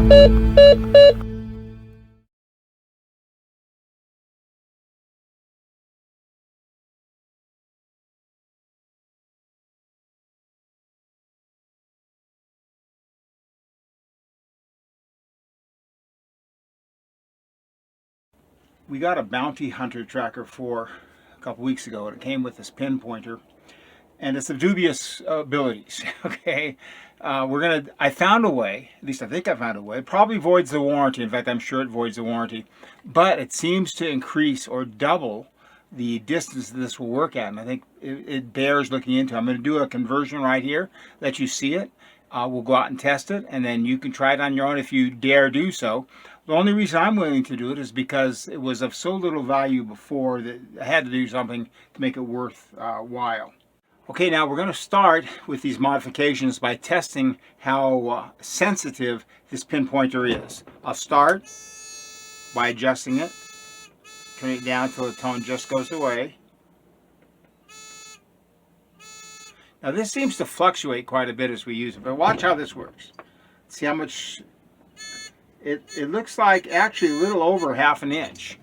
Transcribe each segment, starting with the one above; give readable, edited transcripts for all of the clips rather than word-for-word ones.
We got a Bounty Hunter Tracker 4 a couple weeks ago, and it came with this pinpointer, and it's of dubious abilities. Okay, I found a way, at least I think I found a way. It probably voids the warranty. In fact, I'm sure it voids the warranty, but it seems to increase or double the distance that this will work at, and I think it bears looking into. I'm going to do a conversion right here, let you see it. We'll go out and test it, and then you can try it on your own if you dare do so. The only reason I'm willing to do it is because it was of so little value before that I had to do something to make it worthwhile. Okay, now we're going to start with these modifications by testing how sensitive this pinpointer is. I'll start by adjusting it, turning it down until the tone just goes away. Now this seems to fluctuate quite a bit as we use it, but watch how this works. See how much it looks like actually a little over half an inch.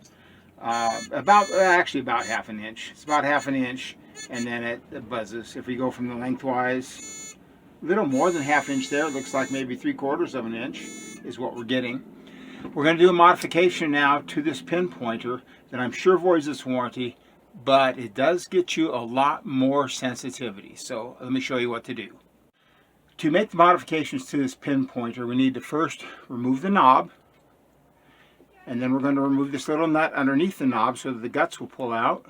Actually about half an inch. It's about half an inch, and then it buzzes. If we go from the lengthwise, a little more than half an inch there, it looks like maybe 3/4 of an inch is what we're getting. We're going to do a modification now to this pinpointer that I'm sure voids its warranty, but it does get you a lot more sensitivity. So let me show you what to do. To make the modifications to this pinpointer, we need to first remove the knob, and then we're going to remove this little nut underneath the knob so that the guts will pull out.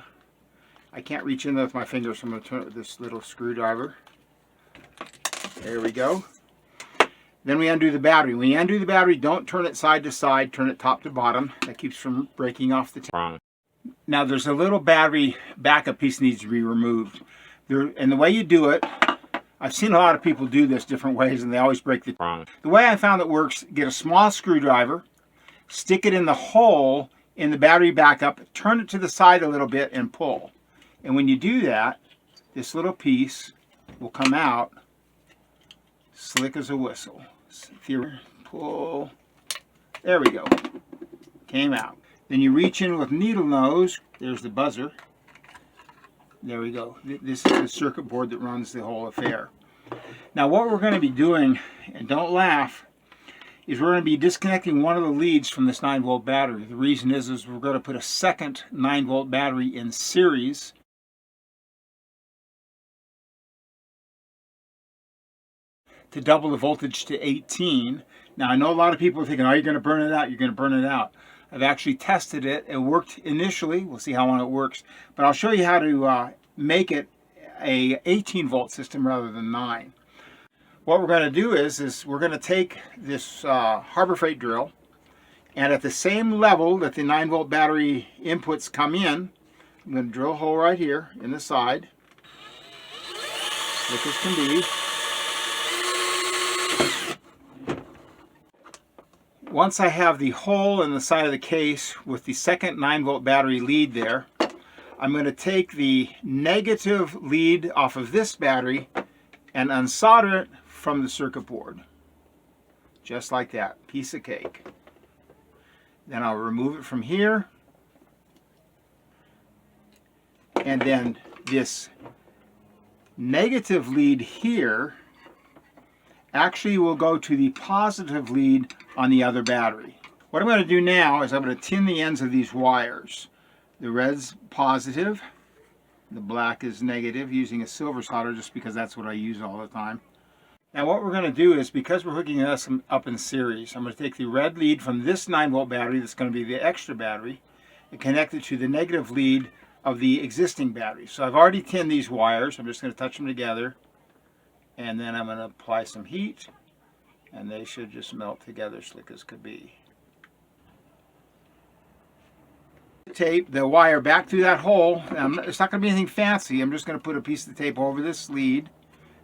I can't reach in there with my fingers, so I'm going to turn it with this little screwdriver. There we go. Then we undo the battery. When you undo the battery, don't turn it side to side, turn it top to bottom. That keeps from breaking off the tape. Now there's a little battery backup piece that needs to be removed. And the way you do it, I've seen a lot of people do this different ways, and they always break the tape. The way I found it works, get a small screwdriver, stick it in the hole in the battery backup, turn it to the side a little bit, and pull. And when you do that, this little piece will come out slick as a whistle. Pull. There we go. Came out. Then you reach in with needle nose. There's the buzzer. There we go. This is the circuit board that runs the whole affair. Now what we're going to be doing, and don't laugh, is we're going to be disconnecting one of the leads from this 9-volt battery. The reason is we're going to put a second 9-volt battery in series. To double the voltage to 18. Now I know a lot of people are thinking, are you going to burn it out? You're going to burn it out. I've actually tested it. It worked initially. We'll see how long it works. But I'll show you how to make it a 18-volt system rather than 9. What we're going to do is we're going to take this Harbor Freight drill, and at the same level that the 9-volt battery inputs come in, I'm going to drill a hole right here in the side, slick as can be. Once I have the hole in the side of the case with the second 9-volt battery lead there, I'm going to take the negative lead off of this battery and unsolder it from the circuit board. Just like that. Piece of cake. Then I'll remove it from here. And then this negative lead here actually will go to the positive lead on the other battery. What I'm going to do now is I'm going to tin the ends of these wires. The red's positive, the black is negative, using a silver solder just because that's what I use all the time. Now what we're going to do is, because we're hooking this up in series, I'm going to take the red lead from this 9-volt battery, that's going to be the extra battery, and connect it to the negative lead of the existing battery. So I've already tinned these wires. I'm just going to touch them together, and then I'm going to apply some heat, and they should just melt together slick as could be. Tape the wire back through that hole. It's not going to be anything fancy. I'm just going to put a piece of the tape over this lead,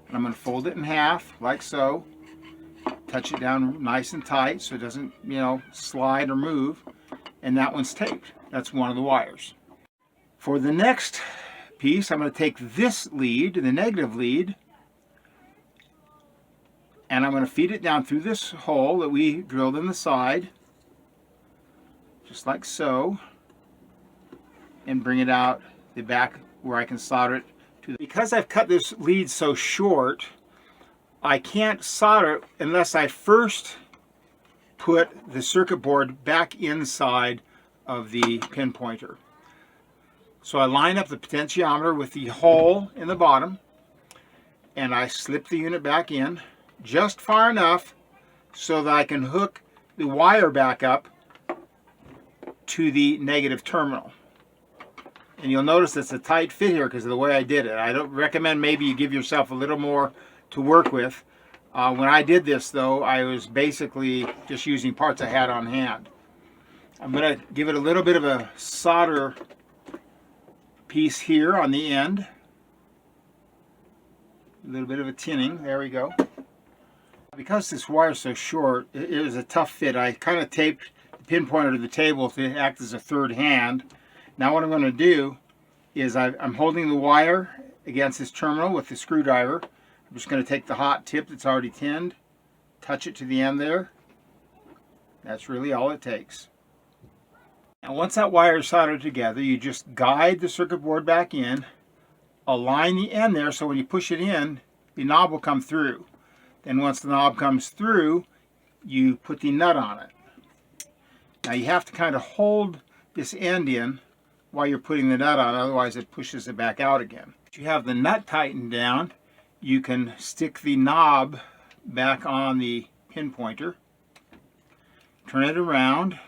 and I'm going to fold it in half like so. Touch it down nice and tight so it doesn't, slide or move. And that one's taped. That's one of the wires. For the next piece, I'm going to take this lead, the negative lead, And I'm going to feed it down through this hole that we drilled in the side, just like so, and bring it out the back where I can solder it to. Because I've cut this lead so short, I can't solder it unless I first put the circuit board back inside of the pinpointer. So I line up the potentiometer with the hole in the bottom, and I slip the unit back in just far enough so that I can hook the wire back up to the negative terminal. And you'll notice it's a tight fit here because of the way I did it. I don't recommend maybe you give yourself a little more to work with. When I did this though, I was basically just using parts I had on hand. I'm going to give it a little bit of a solder piece here on the end. A little bit of a tinning, there we go. Because this wire is so short, it was a tough fit. I kind of taped the pinpointer to the table to act as a third hand. Now what I'm going to do is I'm holding the wire against this terminal with the screwdriver. I'm just going to take the hot tip that's already tinned, touch it to the end there. That's really all it takes. And once that wire is soldered together, you just guide the circuit board back in, align the end there so when you push it in, the knob will come through. Then once the knob comes through, you put the nut on it. Now you have to kind of hold this end in while you're putting the nut on, otherwise it pushes it back out again. If you have the nut tightened down, you can stick the knob back on the pinpointer, turn it around,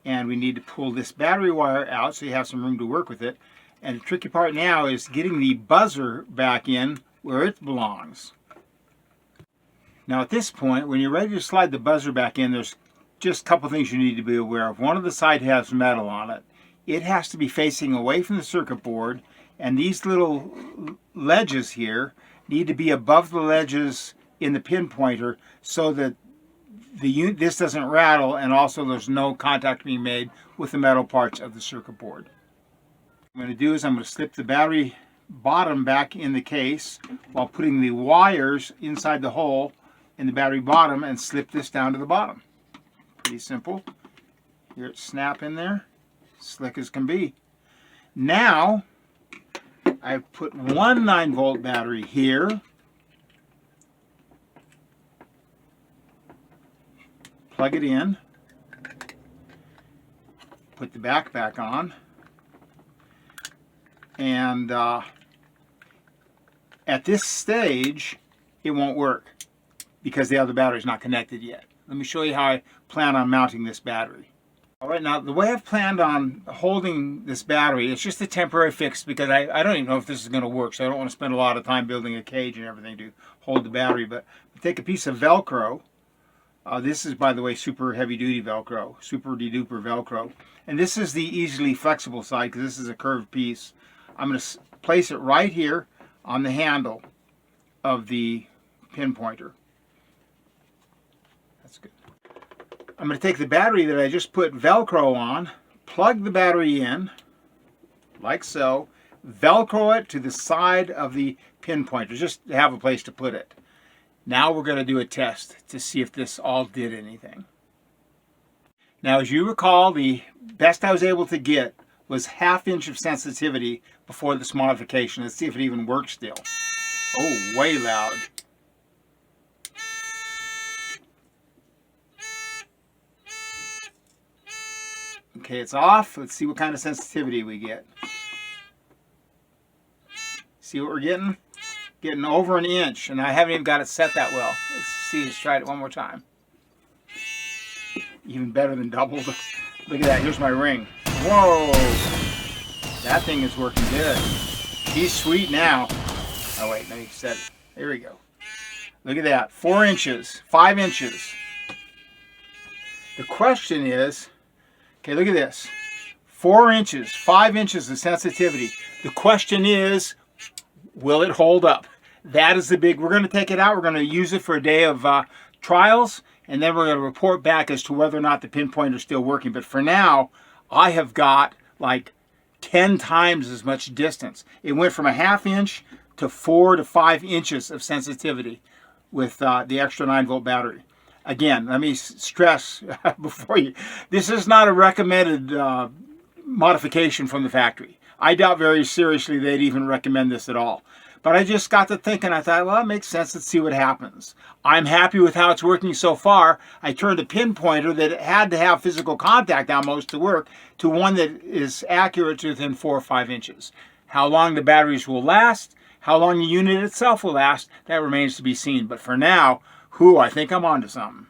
and we need to pull this battery wire out so you have some room to work with it. And the tricky part now is getting the buzzer back in where it belongs. Now at this point, when you're ready to slide the buzzer back in, there's just a couple things you need to be aware of. One of the sides has metal on it. It has to be facing away from the circuit board, and these little ledges here need to be above the ledges in the pinpointer so that this doesn't rattle, and also there's no contact being made with the metal parts of the circuit board. What I'm going to do is I'm going to slip the battery bottom back in the case while putting the wires inside the hole in the battery bottom and slip this down to the bottom. Pretty simple. Here it's snap in there, slick as can be. Now I put one 9-volt battery here, plug it in, put the back on, and at this stage it won't work because the other battery is not connected yet. Let me show you how I plan on mounting this battery. Alright, now the way I've planned on holding this battery, it's just a temporary fix because I don't even know if this is going to work, so I don't want to spend a lot of time building a cage and everything to hold the battery. But take a piece of Velcro. This is, by the way, super heavy duty Velcro, super de-duper Velcro. And this is the easily flexible side because this is a curved piece. I'm going to place it right here on the handle of the pinpointer. That's good. I'm going to take the battery that I just put Velcro on, plug the battery in, like so, Velcro it to the side of the pinpointer, just to have a place to put it. Now we're going to do a test to see if this all did anything. Now, as you recall, the best I was able to get was 1/2 inch of sensitivity before this modification. Let's see if it even works still. Oh, way loud. Okay, it's off. Let's see what kind of sensitivity we get. See what we're getting? Getting over 1 inch, and I haven't even got it set that well. Let's see, let's try it one more time. Even better than double. Look at that, here's my ring. Whoa! That thing is working good. He's sweet now. Oh wait, no, you set it. There we go. Look at that, 4 inches, 5 inches. The question is, okay, look at this. 4 inches, 5 inches of sensitivity. The question is, will it hold up? That is the big, we're going to take it out. We're going to use it for a day of trials, and then we're going to report back as to whether or not the pinpointer is still working. But for now, I have got like 10 times as much distance. It went from 1/2 inch to 4 to 5 inches of sensitivity. with the extra 9-volt battery. Again, let me stress before you, this is not a recommended modification from the factory. I doubt very seriously they'd even recommend this at all. But I just got to thinking, I thought, well, it makes sense. Let's see what happens. I'm happy with how it's working so far. I turned a pinpointer that had to have physical contact almost to work to one that is accurate to within 4 or 5 inches. How long the batteries will last, how long the unit itself will last, that remains to be seen. But for now, I think I'm onto something.